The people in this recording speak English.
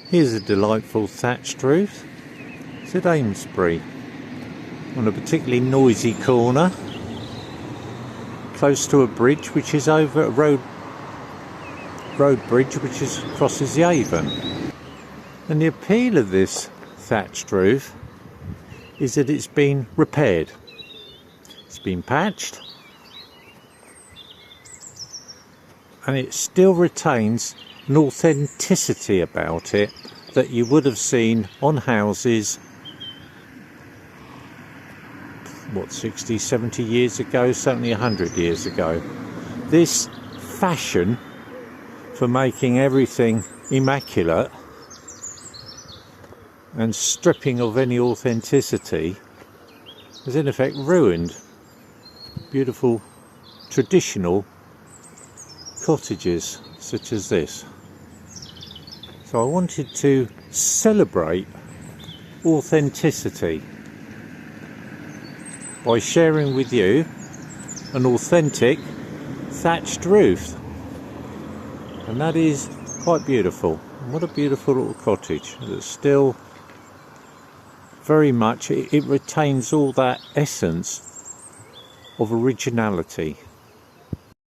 Here's a delightful thatched roof. It's at Amesbury, on a particularly noisy corner, close to a bridge which is over a road bridge which crosses the Avon. And the appeal of this thatched roof is that it's been repaired. It's been patched, and it still retains an authenticity about it that you would have seen on houses, 60, 70 years ago, certainly 100 years ago. This fashion for making everything immaculate and stripping of any authenticity has in effect ruined beautiful traditional cottages such as this. So I wanted to celebrate authenticity by sharing with you an authentic thatched roof, and that is quite beautiful. And what a beautiful little cottage that's still very much, it retains all that essence of originality.